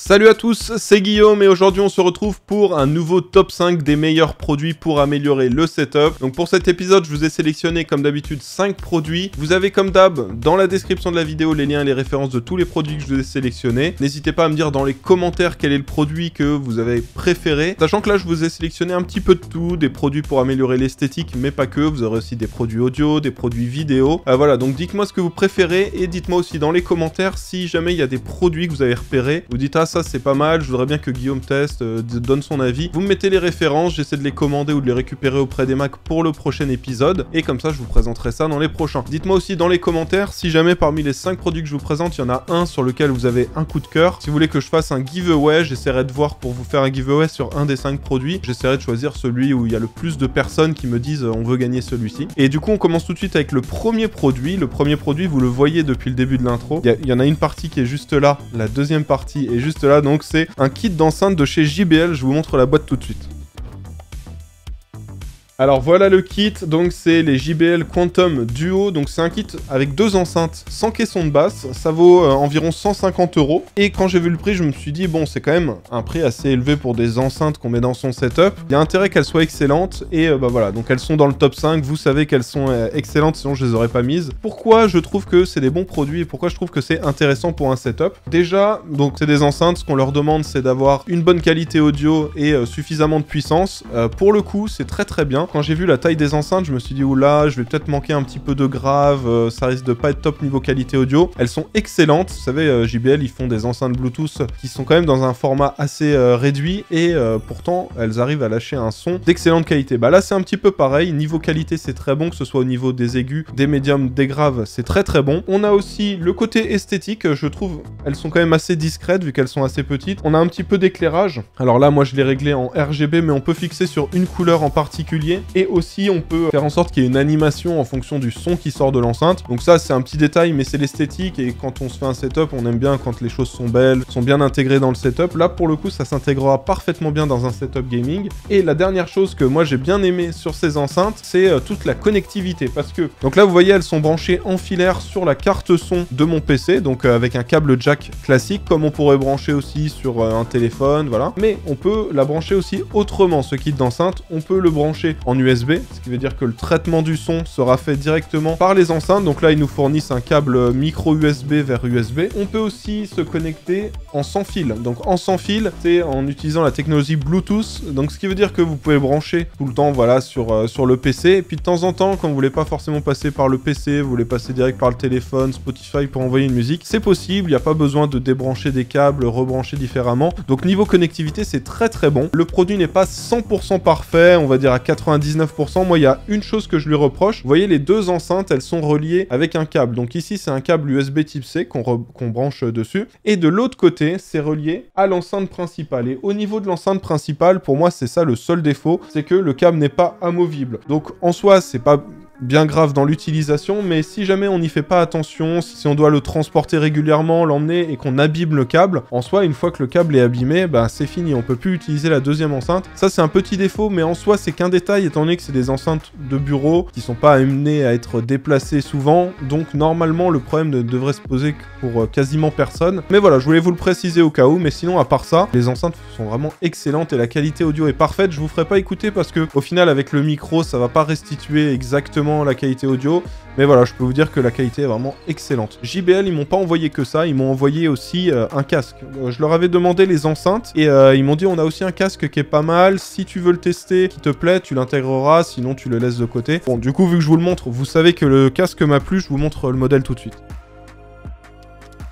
Salut à tous, c'est Guillaume et aujourd'hui on se retrouve pour un nouveau top 5 des meilleurs produits pour améliorer le setup. Donc pour cet épisode, je vous ai sélectionné comme d'habitude 5 produits. Vous avez comme d'hab dans la description de la vidéo les liens et les références de tous les produits que je vous ai sélectionnés. N'hésitez pas à me dire dans les commentaires quel est le produit que vous avez préféré. Sachant que là je vous ai sélectionné un petit peu de tout, des produits pour améliorer l'esthétique mais pas que. Vous aurez aussi des produits audio, des produits vidéo. Voilà, donc dites-moi ce que vous préférez et dites-moi aussi dans les commentaires si jamais il y a des produits que vous avez repérés. Vous dites ça c'est pas mal, je voudrais bien que Guillaume teste, donne son avis. Vous me mettez les références, j'essaie de les commander ou de les récupérer auprès des Macs pour le prochain épisode. Et comme ça, je vous présenterai ça dans les prochains. Dites-moi aussi dans les commentaires si jamais parmi les 5 produits que je vous présente, il y en a un sur lequel vous avez un coup de cœur. Si vous voulez que je fasse un giveaway, j'essaierai de voir pour vous faire un giveaway sur un des 5 produits. J'essaierai de choisir celui où il y a le plus de personnes qui me disent on veut gagner celui-ci. Et du coup, on commence tout de suite avec le premier produit. Le premier produit, vous le voyez depuis le début de l'intro. Il y en a une partie qui est juste là, la deuxième partie est juste là. Donc c'est un kit d'enceinte de chez JBL, je vous montre la boîte tout de suite. Alors voilà le kit, donc c'est les JBL Quantum Duo, donc c'est un kit avec 2 enceintes sans caisson de basse, ça vaut environ 150 €. Et quand j'ai vu le prix, je me suis dit bon c'est quand même un prix assez élevé pour des enceintes qu'on met dans son setup. Il y a intérêt qu'elles soient excellentes et bah voilà, donc elles sont dans le top 5, vous savez qu'elles sont excellentes sinon je les aurais pas mises. Pourquoi je trouve que c'est des bons produits et pourquoi je trouve que c'est intéressant pour un setup? Déjà, donc c'est des enceintes, ce qu'on leur demande c'est d'avoir une bonne qualité audio et suffisamment de puissance. Pour le coup c'est très bien. Quand j'ai vu la taille des enceintes, je me suis dit oula, je vais peut-être manquer un petit peu de grave, ça risque de pas être top niveau qualité audio. Elles sont excellentes, vous savez, JBL ils font des enceintes Bluetooth qui sont quand même dans un format assez réduit et pourtant elles arrivent à lâcher un son d'excellente qualité. Bah là c'est un petit peu pareil, niveau qualité c'est très bon, que ce soit au niveau des aigus, des médiums, des graves, c'est très bon. On a aussi le côté esthétique, je trouve elles sont quand même assez discrètes vu qu'elles sont assez petites. On a un petit peu d'éclairage, alors là moi je l'ai réglé en RGB mais on peut fixer sur une couleur en particulier. Et aussi, on peut faire en sorte qu'il y ait une animation en fonction du son qui sort de l'enceinte. Donc ça, c'est un petit détail, mais c'est l'esthétique. Et quand on se fait un setup, on aime bien quand les choses sont belles, sont bien intégrées dans le setup. Là, pour le coup, ça s'intégrera parfaitement bien dans un setup gaming. Et la dernière chose que moi, j'ai bien aimé sur ces enceintes, c'est toute la connectivité. Parce que, donc là, vous voyez, elles sont branchées en filaire sur la carte son de mon PC. Donc avec un câble jack classique, comme on pourrait brancher aussi sur un téléphone, voilà. Mais on peut la brancher aussi autrement, ce kit d'enceinte. On peut le brancher en USB, ce qui veut dire que le traitement du son sera fait directement par les enceintes. Donc là, ils nous fournissent un câble micro USB vers USB. On peut aussi se connecter en sans fil. Donc en sans fil, c'est en utilisant la technologie Bluetooth. Donc ce qui veut dire que vous pouvez brancher tout le temps, voilà, sur le PC. Et puis de temps en temps, quand vous voulez pas forcément passer par le PC, vous voulez passer direct par le téléphone, Spotify pour envoyer une musique, c'est possible. Il n'y a pas besoin de débrancher des câbles, rebrancher différemment. Donc niveau connectivité, c'est très bon. Le produit n'est pas 100% parfait, on va dire à 99%. Moi, il y a une chose que je lui reproche. Vous voyez, les 2 enceintes, elles sont reliées avec un câble. Donc ici, c'est un câble USB type C qu'on branche dessus. Et de l'autre côté, c'est relié à l'enceinte principale. Et au niveau de l'enceinte principale, pour moi, c'est ça le seul défaut, c'est que le câble n'est pas amovible. Donc en soi, c'est pas bien grave dans l'utilisation, mais si jamais on n'y fait pas attention, si on doit le transporter régulièrement, l'emmener et qu'on abîme le câble, en soi, une fois que le câble est abîmé, bah c'est fini, on peut plus utiliser la deuxième enceinte. Ça, c'est un petit défaut, mais en soi, c'est qu'un détail, étant donné que c'est des enceintes de bureau qui sont pas amenées à être déplacées souvent, donc normalement, le problème ne devrait se poser que pour quasiment personne. Mais voilà, je voulais vous le préciser au cas où, mais sinon, à part ça, les enceintes sont vraiment excellentes et la qualité audio est parfaite. Je vous ferai pas écouter parce que, au final, avec le micro, ça va pas restituer exactement la qualité audio, mais voilà, je peux vous dire que la qualité est vraiment excellente. JBL, ils m'ont pas envoyé que ça, ils m'ont envoyé aussi un casque. Je leur avais demandé les enceintes et ils m'ont dit on a aussi un casque qui est pas mal, si tu veux le tester, qui te plaît, tu l'intégreras, sinon tu le laisses de côté. Bon, du coup, vu que je vous le montre, vous savez que le casque m'a plu, je vous montre le modèle tout de suite.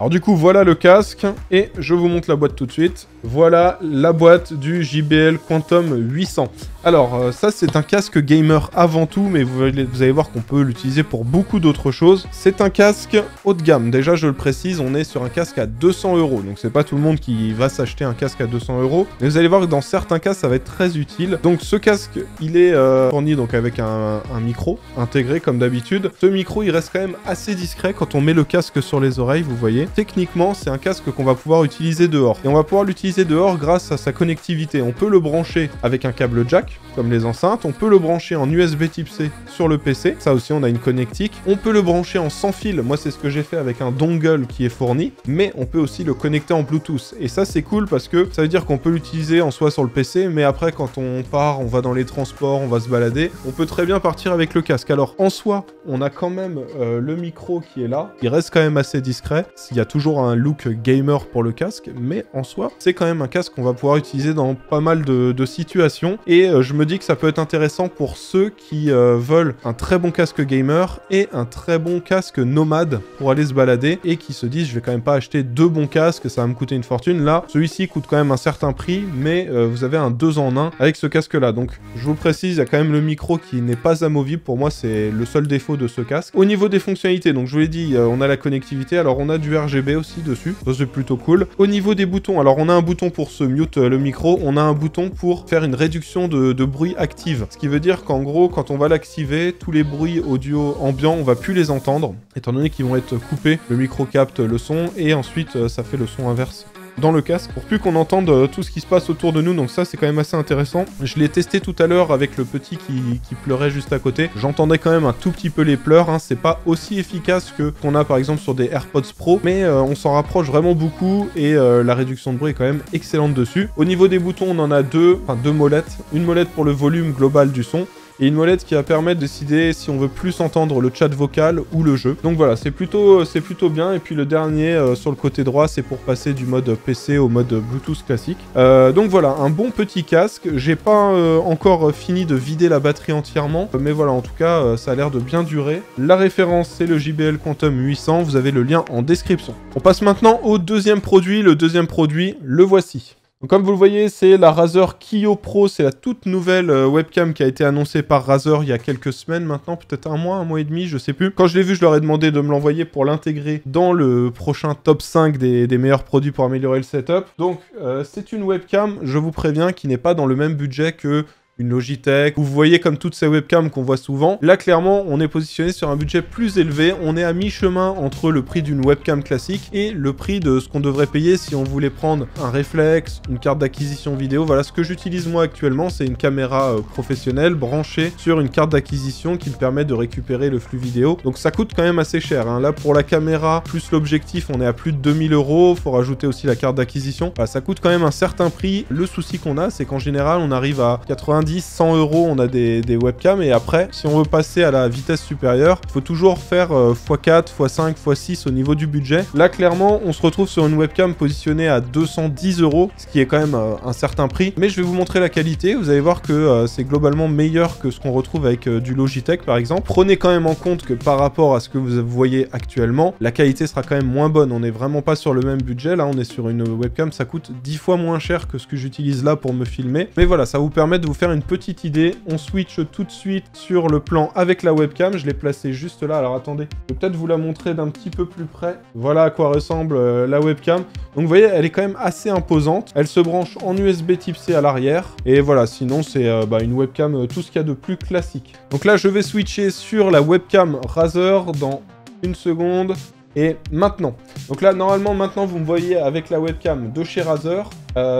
Alors du coup, voilà le casque, et je vous montre la boîte tout de suite. Voilà la boîte du JBL Quantum 800. Alors, ça c'est un casque gamer avant tout, mais vous allez voir qu'on peut l'utiliser pour beaucoup d'autres choses. C'est un casque haut de gamme. Déjà, je le précise, on est sur un casque à 200 €. Donc c'est pas tout le monde qui va s'acheter un casque à 200 €. Mais vous allez voir que dans certains cas, ça va être très utile. Donc ce casque, il est fourni donc avec un micro intégré comme d'habitude. Ce micro, il reste quand même assez discret quand on met le casque sur les oreilles, vous voyez. techniquement c'est un casque qu'on va pouvoir utiliser dehors. Et on va pouvoir l'utiliser dehors grâce à sa connectivité. On peut le brancher avec un câble jack, comme les enceintes, on peut le brancher en USB type C sur le PC, ça aussi on a une connectique. On peut le brancher en sans fil, moi c'est ce que j'ai fait avec un dongle qui est fourni, mais on peut aussi le connecter en Bluetooth. Et ça c'est cool parce que ça veut dire qu'on peut l'utiliser en soi sur le PC, mais après quand on part, on va dans les transports, on va se balader, on peut très bien partir avec le casque. Alors en soi, on a quand même le micro qui est là, il reste quand même assez discret, il y a toujours un look gamer pour le casque, mais en soi, c'est quand même un casque qu'on va pouvoir utiliser dans pas mal de situations, et je me dis que ça peut être intéressant pour ceux qui veulent un très bon casque gamer et un très bon casque nomade pour aller se balader, et qui se disent je vais quand même pas acheter deux bons casques, ça va me coûter une fortune. Là, celui-ci coûte quand même un certain prix, mais vous avez un 2 en 1 avec ce casque-là. Donc je vous le précise, il y a quand même le micro qui n'est pas amovible, pour moi c'est le seul défaut de ce casque. Au niveau des fonctionnalités, donc je vous l'ai dit, on a la connectivité, alors on a du RGB aussi dessus, ça c'est plutôt cool. Au niveau des boutons, alors on a un bouton pour se mute le micro, on a un bouton pour faire une réduction de bruit active, ce qui veut dire qu'en gros quand on va l'activer, tous les bruits audio ambiants on va plus les entendre, étant donné qu'ils vont être coupés, le micro capte le son et ensuite ça fait le son inverse dans le casque pour plus qu'on entende tout ce qui se passe autour de nous. Donc ça c'est quand même assez intéressant. Je l'ai testé tout à l'heure avec le petit qui pleurait juste à côté. J'entendais quand même un tout petit peu les pleurs, hein. C'est pas aussi efficace que qu'on a par exemple sur des AirPods Pro, mais on s'en rapproche vraiment beaucoup et la réduction de bruit est quand même excellente dessus. Au niveau des boutons, on en a deux molettes. Une molette pour le volume global du son, et une molette qui va permettre de décider si on veut plus entendre le chat vocal ou le jeu. Donc voilà, c'est plutôt bien. Et puis le dernier sur le côté droit, c'est pour passer du mode PC au mode Bluetooth classique. Donc voilà, un bon petit casque. J'ai pas encore fini de vider la batterie entièrement, mais voilà, en tout cas, ça a l'air de bien durer. La référence, c'est le JBL Quantum 800. Vous avez le lien en description. On passe maintenant au deuxième produit. Le deuxième produit, le voici. Donc comme vous le voyez, c'est la Razer Kiyo Pro, c'est la toute nouvelle webcam qui a été annoncée par Razer il y a quelques semaines maintenant, peut-être un mois et demi, je sais plus. Quand je l'ai vu, je leur ai demandé de me l'envoyer pour l'intégrer dans le prochain top 5 des meilleurs produits pour améliorer le setup. Donc c'est une webcam, je vous préviens, qui n'est pas dans le même budget que une Logitech. Vous voyez comme toutes ces webcams qu'on voit souvent. Là, clairement, on est positionné sur un budget plus élevé. On est à mi-chemin entre le prix d'une webcam classique et le prix de ce qu'on devrait payer si on voulait prendre un réflexe, une carte d'acquisition vidéo. Voilà, ce que j'utilise moi actuellement, c'est une caméra professionnelle branchée sur une carte d'acquisition qui me permet de récupérer le flux vidéo. Donc ça coûte quand même assez cher, hein. Là, pour la caméra plus l'objectif, on est à plus de 2000 €. Faut rajouter aussi la carte d'acquisition. Voilà, ça coûte quand même un certain prix. Le souci qu'on a, c'est qu'en général, on arrive à 90, 100 €, on a des webcams, et après, si on veut passer à la vitesse supérieure, il faut toujours faire x4, x5, x6 au niveau du budget. Là, clairement, on se retrouve sur une webcam positionnée à 210 €, ce qui est quand même un certain prix. Mais je vais vous montrer la qualité. Vous allez voir que c'est globalement meilleur que ce qu'on retrouve avec du Logitech, par exemple. Prenez quand même en compte que par rapport à ce que vous voyez actuellement, la qualité sera quand même moins bonne. On n'est vraiment pas sur le même budget. Là, on est sur une webcam, ça coûte 10 fois moins cher que ce que j'utilise là pour me filmer. Mais voilà, ça vous permet de vous faire une petite idée. On switch tout de suite sur le plan avec la webcam. Je l'ai placée juste là. Alors attendez, je vais peut-être vous la montrer d'un petit peu plus près. Voilà à quoi ressemble la webcam. Donc vous voyez, elle est quand même assez imposante. Elle se branche en USB type C à l'arrière. Et voilà, sinon c'est une webcam, tout ce qu'il y a de plus classique. Donc là, je vais switcher sur la webcam Razer dans une seconde. Et maintenant. Donc là, normalement, maintenant, vous me voyez avec la webcam de chez Razer.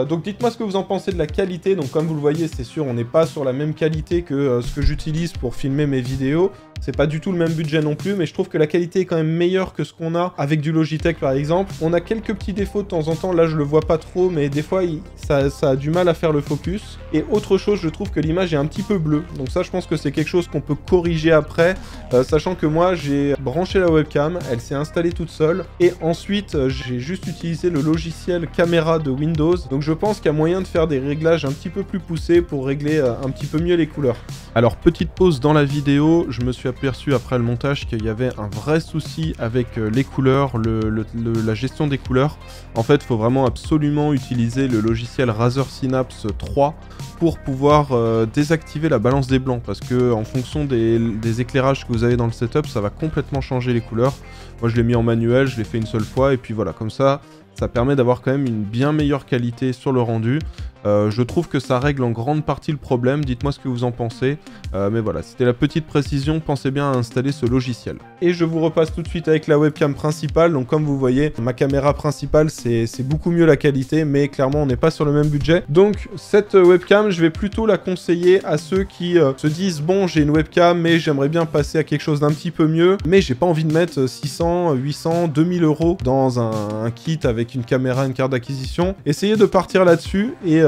Donc dites-moi ce que vous en pensez de la qualité. Donc comme vous le voyez, c'est sûr, on n'est pas sur la même qualité que ce que j'utilise pour filmer mes vidéos. C'est pas du tout le même budget non plus, mais je trouve que la qualité est quand même meilleure que ce qu'on a avec du Logitech par exemple. On a quelques petits défauts de temps en temps, là je le vois pas trop, mais des fois ça a du mal à faire le focus. Et autre chose, je trouve que l'image est un petit peu bleue. Donc ça, je pense que c'est quelque chose qu'on peut corriger après, sachant que moi j'ai branché la webcam, elle s'est installée toute seule, et ensuite j'ai juste utilisé le logiciel caméra de Windows. Donc je pense qu'il y a moyen de faire des réglages un petit peu plus poussés pour régler un petit peu mieux les couleurs. Alors petite pause dans la vidéo, je me suis aperçu après le montage qu'il y avait un vrai souci avec les couleurs, la gestion des couleurs. En fait, il faut vraiment absolument utiliser le logiciel Razer Synapse 3 pour pouvoir désactiver la balance des blancs, parce que en fonction des éclairages que vous avez dans le setup, ça va complètement changer les couleurs. Moi je l'ai mis en manuel, je l'ai fait une seule fois, et puis voilà, comme ça permet d'avoir quand même une bien meilleure qualité sur le rendu. Je trouve que ça règle en grande partie le problème, dites-moi ce que vous en pensez. Mais voilà, c'était la petite précision, pensez bien à installer ce logiciel. Et je vous repasse tout de suite avec la webcam principale. Donc comme vous voyez, ma caméra principale, c'est beaucoup mieux la qualité, mais clairement on n'est pas sur le même budget. Donc cette webcam, je vais plutôt la conseiller à ceux qui se disent bon, j'ai une webcam, mais j'aimerais bien passer à quelque chose d'un petit peu mieux, mais j'ai pas envie de mettre 600, 800, 2000 € dans un kit avec une caméra, une carte d'acquisition. Essayez de partir là-dessus et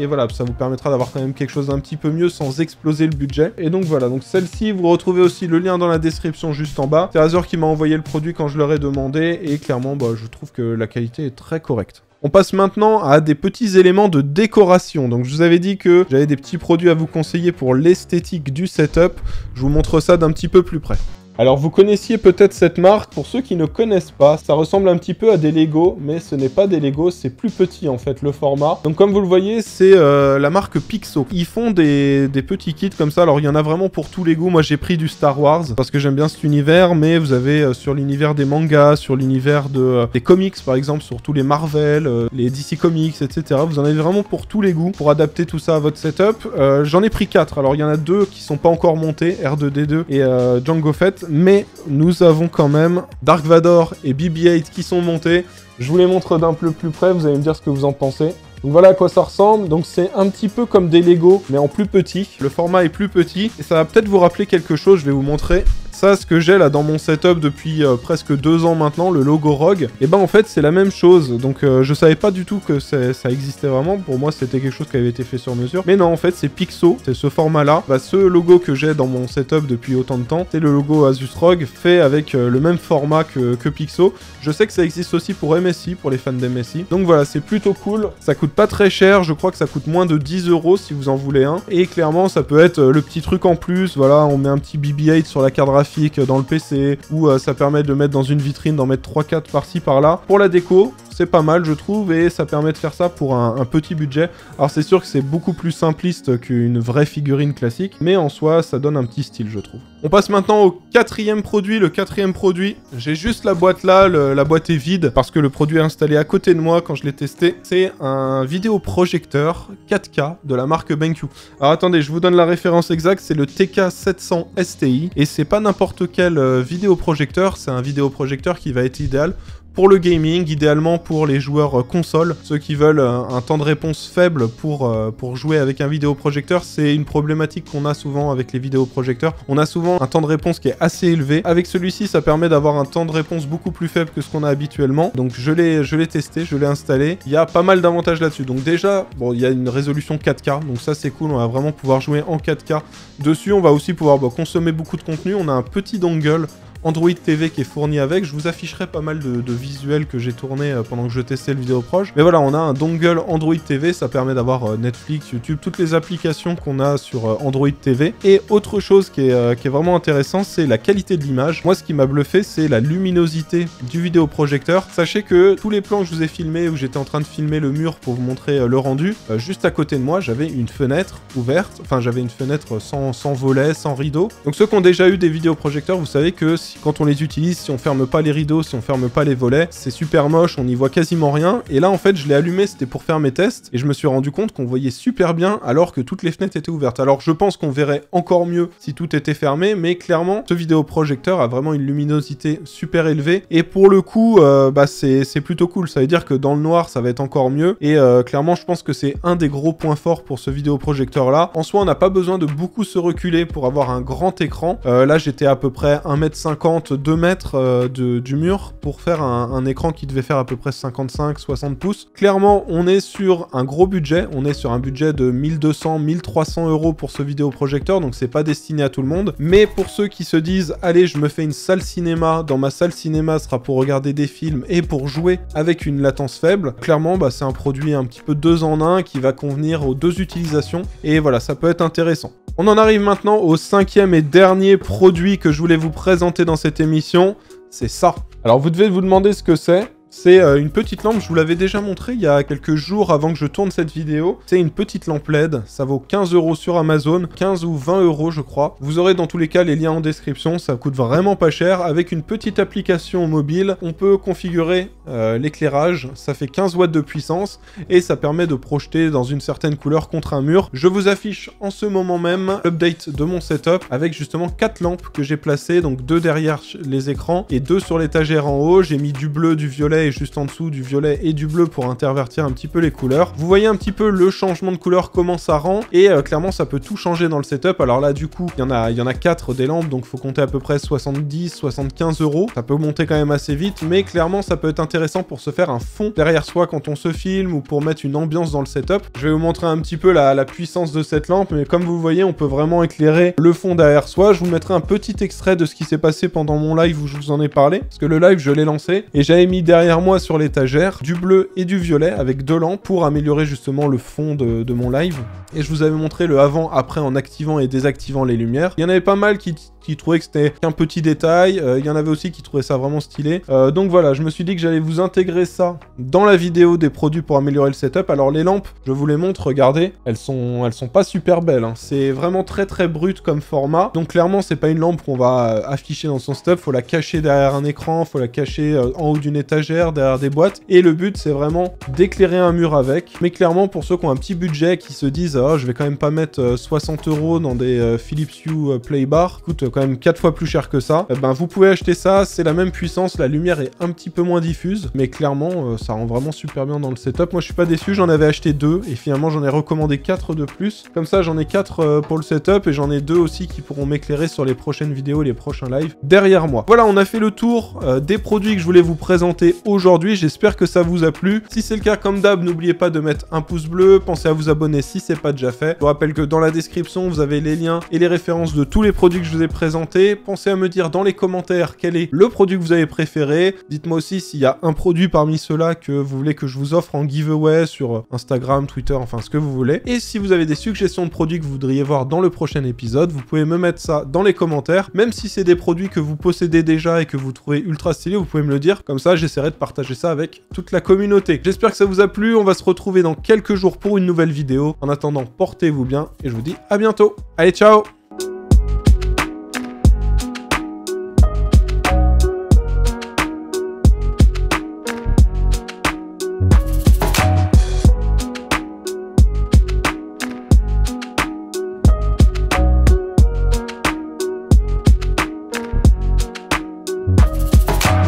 voilà, ça vous permettra d'avoir quand même quelque chose d'un petit peu mieux sans exploser le budget. Et donc voilà, donc celle-ci, vous retrouvez aussi le lien dans la description juste en bas. C'est Razer qui m'a envoyé le produit quand je leur ai demandé et clairement, bah, je trouve que la qualité est très correcte. On passe maintenant à des petits éléments de décoration. Donc je vous avais dit que j'avais des petits produits à vous conseiller pour l'esthétique du setup. Je vous montre ça d'un petit peu plus près. Alors vous connaissiez peut-être cette marque, pour ceux qui ne connaissent pas, ça ressemble un petit peu à des Lego, mais ce n'est pas des Lego, c'est plus petit en fait le format. Donc comme vous le voyez, c'est la marque Pixo. Ils font des petits kits comme ça, alors il y en a vraiment pour tous les goûts. Moi j'ai pris du Star Wars, parce que j'aime bien cet univers, mais vous avez sur l'univers des mangas, sur l'univers des comics par exemple, sur tous les Marvel, les DC Comics, etc. Vous en avez vraiment pour tous les goûts, pour adapter tout ça à votre setup. J'en ai pris 4, alors il y en a 2 qui sont pas encore montés, R2-D2 et Jango Fett. Mais nous avons quand même Dark Vador et BB-8 qui sont montés. Je vous les montre d'un peu plus près, vous allez me dire ce que vous en pensez. Donc voilà à quoi ça ressemble. Donc c'est un petit peu comme des Lego, mais en plus petit. Le format est plus petit et ça va peut-être vous rappeler quelque chose, je vais vous montrer. Ça, ce que j'ai là dans mon setup depuis presque 2 ans maintenant, le logo Rogue, et ben en fait c'est la même chose. Donc je savais pas du tout que ça existait vraiment. Pour moi c'était quelque chose qui avait été fait sur mesure. Mais non, en fait c'est Pixo, c'est ce format là. Bah, ce logo que j'ai dans mon setup depuis autant de temps, c'est le logo Asus Rogue fait avec le même format que Pixo. Je sais que ça existe aussi pour MSI, pour les fans d'MSI. Donc voilà, c'est plutôt cool. Ça coûte pas très cher, je crois que ça coûte moins de 10 € si vous en voulez un. Et clairement ça peut être le petit truc en plus. Voilà, on met un petit BB-8 sur la carte graphique dans le PC, ou ça permet de mettre dans une vitrine, d'en mettre 3-4 par-ci par-là. Pour la déco, c'est pas mal je trouve, et ça permet de faire ça pour un petit budget. Alors c'est sûr que c'est beaucoup plus simpliste qu'une vraie figurine classique, mais en soi ça donne un petit style je trouve. On passe maintenant au quatrième produit. Le quatrième produit, j'ai juste la boîte là, la boîte est vide parce que le produit est installé à côté de moi quand je l'ai testé. C'est un vidéoprojecteur 4K de la marque BenQ. Alors attendez, je vous donne la référence exacte, c'est le TK700 STI, et c'est pas n'importe quel vidéoprojecteur, c'est un vidéoprojecteur qui va être idéal pour le gaming, idéalement pour les joueurs console, ceux qui veulent un temps de réponse faible pour jouer avec un vidéoprojecteur. C'est une problématique qu'on a souvent avec les vidéoprojecteurs. On a souvent un temps de réponse qui est assez élevé. Avec celui-ci, ça permet d'avoir un temps de réponse beaucoup plus faible que ce qu'on a habituellement. Donc je l'ai testé, je l'ai installé. Il y a pas mal d'avantages là-dessus. Donc déjà, bon, il y a une résolution 4K, donc ça c'est cool, on va vraiment pouvoir jouer en 4K. Dessus, on va aussi pouvoir consommer beaucoup de contenu. On a un petit dongle Android TV qui est fourni avec. Je vous afficherai pas mal de visuels que j'ai tourné pendant que je testais le vidéoproj. Mais voilà, on a un dongle Android TV, ça permet d'avoir Netflix, YouTube, toutes les applications qu'on a sur Android TV. Et autre chose qui est vraiment intéressant, c'est la qualité de l'image. Moi, ce qui m'a bluffé, c'est la luminosité du vidéoprojecteur. Sachez que tous les plans que je vous ai filmés, où j'étais en train de filmer le mur pour vous montrer le rendu, juste à côté de moi, j'avais une fenêtre ouverte, enfin j'avais une fenêtre sans volet, sans rideau. Donc ceux qui ont déjà eu des vidéoprojecteurs, vous savez que quand on les utilise, si on ferme pas les rideaux, si on ferme pas les volets, c'est super moche, on n'y voit quasiment rien. Et là, en fait, je l'ai allumé, c'était pour faire mes tests, et je me suis rendu compte qu'on voyait super bien alors que toutes les fenêtres étaient ouvertes. Alors, je pense qu'on verrait encore mieux si tout était fermé, mais clairement, ce vidéoprojecteur a vraiment une luminosité super élevée, et pour le coup, c'est plutôt cool. Ça veut dire que dans le noir, ça va être encore mieux, et clairement, je pense que c'est un des gros points forts pour ce vidéoprojecteur-là. En soi, on n'a pas besoin de beaucoup se reculer pour avoir un grand écran. Là, j'étais à peu près 1,50 m, 2 mètres du mur pour faire un écran qui devait faire à peu près 55-60 pouces. Clairement, on est sur un gros budget. On est sur un budget de 1200-1300 € pour ce vidéoprojecteur, donc c'est pas destiné à tout le monde. Mais pour ceux qui se disent, allez, je me fais une salle cinéma, dans ma salle cinéma sera pour regarder des films et pour jouer avec une latence faible, clairement, c'est un produit un petit peu 2 en 1 qui va convenir aux 2 utilisations. Et voilà, ça peut être intéressant. On en arrive maintenant au 5e et dernier produit que je voulais vous présenter dans cette émission, c'est ça. Alors vous devez vous demander ce que c'est. C'est une petite lampe, je vous l'avais déjà montré il y a quelques jours avant que je tourne cette vidéo. C'est une petite lampe LED, ça vaut 15 € sur Amazon, 15 ou 20 € je crois. Vous aurez dans tous les cas les liens en description, ça coûte vraiment pas cher. Avec une petite application mobile, on peut configurer l'éclairage, ça fait 15 watts de puissance et ça permet de projeter dans une certaine couleur contre un mur. Je vous affiche en ce moment même l'update de mon setup avec justement 4 lampes que j'ai placées, donc 2 derrière les écrans et 2 sur l'étagère en haut. J'ai mis du bleu, du violet et juste en dessous du violet et du bleu pour intervertir un petit peu les couleurs. Vous voyez un petit peu le changement de couleur, comment ça rend, et clairement ça peut tout changer dans le setup. Alors là du coup il y en a 4 des lampes, donc faut compter à peu près 70-75 €. Ça peut monter quand même assez vite, mais clairement ça peut être intéressant pour se faire un fond derrière soi quand on se filme ou pour mettre une ambiance dans le setup. Je vais vous montrer un petit peu la puissance de cette lampe, mais comme vous voyez on peut vraiment éclairer le fond derrière soi. Je vous mettrai un petit extrait de ce qui s'est passé pendant mon live où je vous en ai parlé, parce que le live je l'ai lancé et j'avais mis derrière moi sur l'étagère du bleu et du violet avec 2 lampes pour améliorer justement le fond de mon live. Et je vous avais montré le avant-après en activant et désactivant les lumières. Il y en avait pas mal qui trouvaient que c'était qu'un petit détail, il y en avait aussi qui trouvaient ça vraiment stylé. Donc voilà, je me suis dit que j'allais vous intégrer ça dans la vidéo des produits pour améliorer le setup. Alors les lampes, je vous les montre, regardez, elles sont pas super belles, hein. C'est vraiment très brut comme format. Donc clairement, c'est pas une lampe qu'on va afficher dans son setup, faut la cacher derrière un écran, faut la cacher en haut d'une étagère, derrière des boîtes. Et le but, c'est vraiment d'éclairer un mur avec. Mais clairement, pour ceux qui ont un petit budget, qui se disent « Oh, je vais quand même pas mettre 60 € dans des Philips Hue Play Bar, coûte quand même 4 fois plus cher que ça », ben vous pouvez acheter ça, c'est la même puissance, la lumière est un petit peu moins diffuse, mais clairement, ça rend vraiment super bien dans le setup. Moi, je suis pas déçu, j'en avais acheté 2, et finalement, j'en ai recommandé 4 de plus. Comme ça, j'en ai 4 pour le setup, et j'en ai 2 aussi qui pourront m'éclairer sur les prochaines vidéos, les prochains lives derrière moi. Voilà, on a fait le tour des produits que je voulais vous présenter aujourd'hui. J'espère que ça vous a plu. Si c'est le cas, comme d'hab, n'oubliez pas de mettre un pouce bleu. Pensez à vous abonner si c'est pas déjà fait. Je vous rappelle que dans la description, vous avez les liens et les références de tous les produits que je vous ai présentés. Pensez à me dire dans les commentaires quel est le produit que vous avez préféré. Dites-moi aussi s'il y a un produit parmi ceux-là que vous voulez que je vous offre en giveaway sur Instagram, Twitter, enfin ce que vous voulez. Et si vous avez des suggestions de produits que vous voudriez voir dans le prochain épisode, vous pouvez me mettre ça dans les commentaires. Même si c'est des produits que vous possédez déjà et que vous trouvez ultra stylés, vous pouvez me le dire. Comme ça, j'essaierai de partager ça avec toute la communauté. J'espère que ça vous a plu. On va se retrouver dans quelques jours pour une nouvelle vidéo. En attendant, portez-vous bien et je vous dis à bientôt. Allez, ciao!